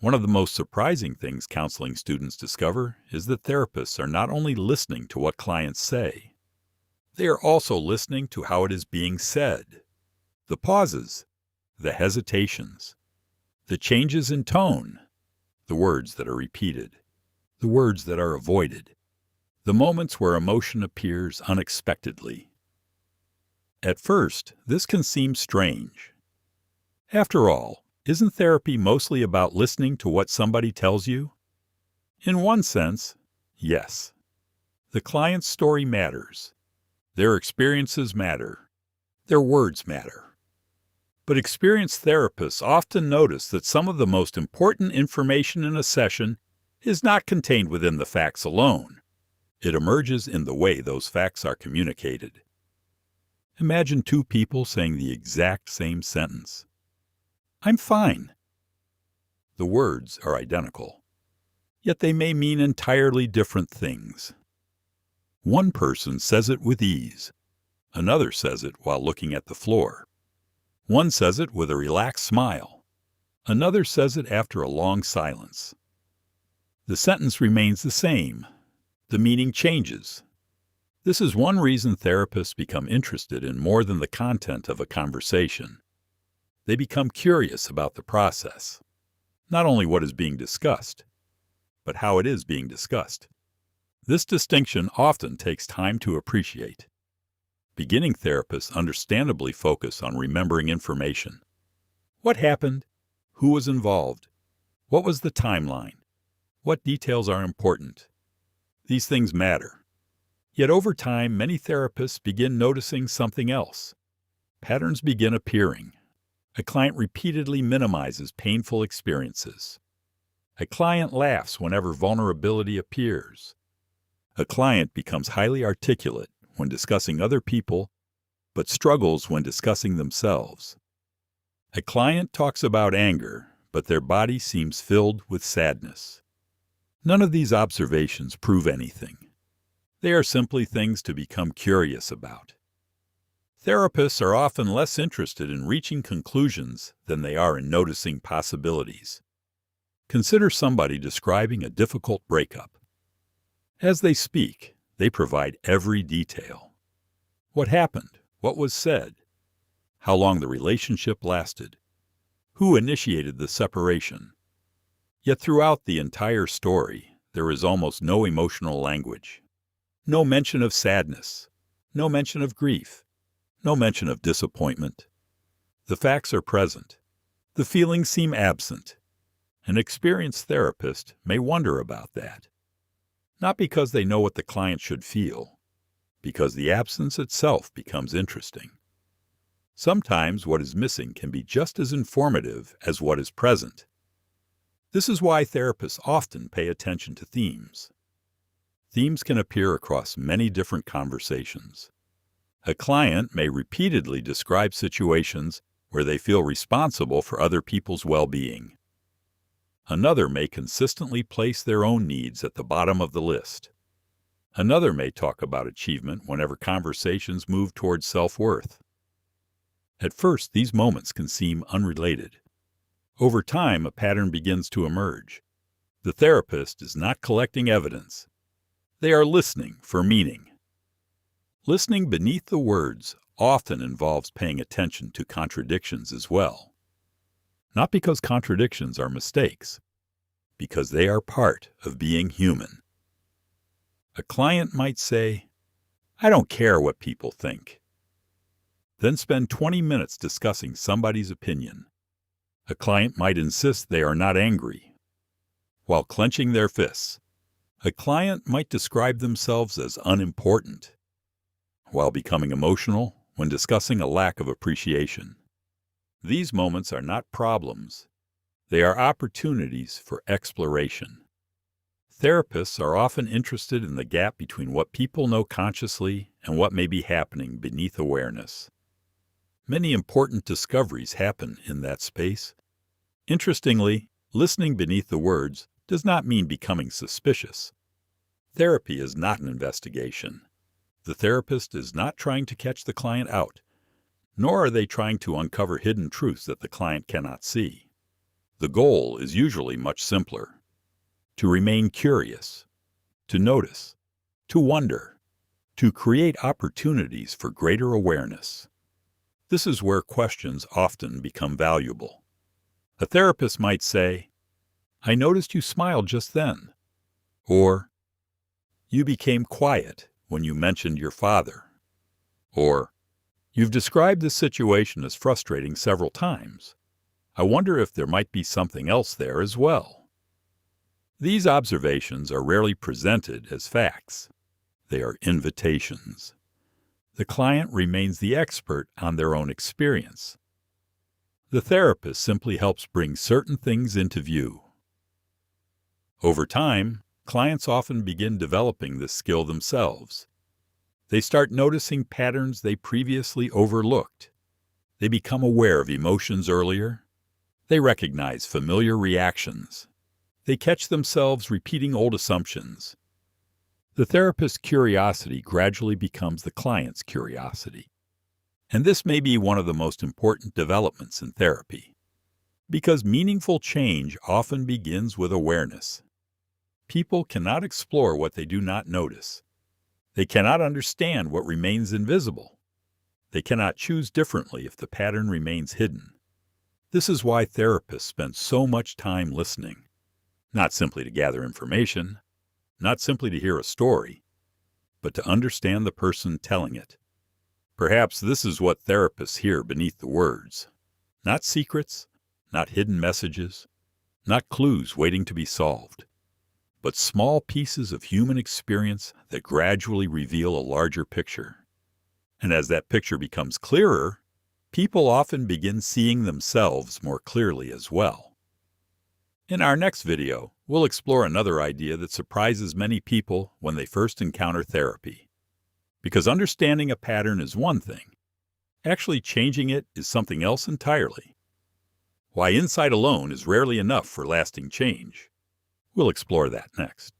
One of the most surprising things counseling students discover is that therapists are not only listening to what clients say, they are also listening to how it is being said. The pauses, the hesitations, the changes in tone, the words that are repeated, the words that are avoided, the moments where emotion appears unexpectedly. At first, this can seem strange. After all, isn't therapy mostly about listening to what somebody tells you? In one sense, yes. The client's story matters. Their experiences matter. Their words matter. But experienced therapists often notice that some of the most important information in a session is not contained within the facts alone. It emerges in the way those facts are communicated. Imagine two people saying the exact same sentence. "I'm fine." The words are identical, yet they may mean entirely different things. One person says it with ease. Another says it while looking at the floor. One says it with a relaxed smile. Another says it after a long silence. The sentence remains the same. The meaning changes. This is one reason therapists become interested in more than the content of a conversation. They become curious about the process, not only what is being discussed, but how it is being discussed. This distinction often takes time to appreciate. Beginning therapists understandably focus on remembering information. What happened? Who was involved? What was the timeline? What details are important? These things matter. Yet over time, many therapists begin noticing something else. Patterns begin appearing. A client repeatedly minimizes painful experiences. A client laughs whenever vulnerability appears. A client becomes highly articulate when discussing other people, but struggles when discussing themselves. A client talks about anger, but their body seems filled with sadness. None of these observations prove anything. They are simply things to become curious about. Therapists are often less interested in reaching conclusions than they are in noticing possibilities. Consider somebody describing a difficult breakup. As they speak, they provide every detail. What happened? What was said? How long the relationship lasted? Who initiated the separation? Yet throughout the entire story, there is almost no emotional language. No mention of sadness. No mention of grief. No mention of disappointment. The facts are present. The feelings seem absent. An experienced therapist may wonder about that. Not because they know what the client should feel, because the absence itself becomes interesting. Sometimes what is missing can be just as informative as what is present. This is why therapists often pay attention to themes. Themes can appear across many different conversations. A client may repeatedly describe situations where they feel responsible for other people's well-being. Another may consistently place their own needs at the bottom of the list. Another may talk about achievement whenever conversations move towards self-worth. At first, these moments can seem unrelated. Over time, a pattern begins to emerge. The therapist is not collecting evidence. They are listening for meaning. Listening beneath the words often involves paying attention to contradictions as well. Not because contradictions are mistakes, because they are part of being human. A client might say, "I don't care what people think." Then spend 20 minutes discussing somebody's opinion. A client might insist they are not angry, while clenching their fists. A client might describe themselves as unimportant, while becoming emotional when discussing a lack of appreciation. These moments are not problems. They are opportunities for exploration. Therapists are often interested in the gap between what people know consciously and what may be happening beneath awareness. Many important discoveries happen in that space. Interestingly, listening beneath the words does not mean becoming suspicious. Therapy is not an investigation. The therapist is not trying to catch the client out, nor are they trying to uncover hidden truths that the client cannot see. The goal is usually much simpler: to remain curious, to notice, to wonder, to create opportunities for greater awareness. This is where questions often become valuable. A therapist might say, "I noticed you smiled just then," or "You became quiet when you mentioned your father," or "You've described this situation as frustrating several times. I wonder if there might be something else there as well." These observations are rarely presented as facts. They are invitations. The client remains the expert on their own experience. The therapist simply helps bring certain things into view. Over time, clients often begin developing this skill themselves. They start noticing patterns they previously overlooked. They become aware of emotions earlier. They recognize familiar reactions. They catch themselves repeating old assumptions. The therapist's curiosity gradually becomes the client's curiosity. And this may be one of the most important developments in therapy, because meaningful change often begins with awareness. People cannot explore what they do not notice. They cannot understand what remains invisible. They cannot choose differently if the pattern remains hidden. This is why therapists spend so much time listening, not simply to gather information, not simply to hear a story, but to understand the person telling it. Perhaps this is what therapists hear beneath the words. Not secrets, not hidden messages, not clues waiting to be solved, but small pieces of human experience that gradually reveal a larger picture. And as that picture becomes clearer, people often begin seeing themselves more clearly as well. In our next video, we'll explore another idea that surprises many people when they first encounter therapy. Because understanding a pattern is one thing, actually changing it is something else entirely. Why insight alone is rarely enough for lasting change. We'll explore that next.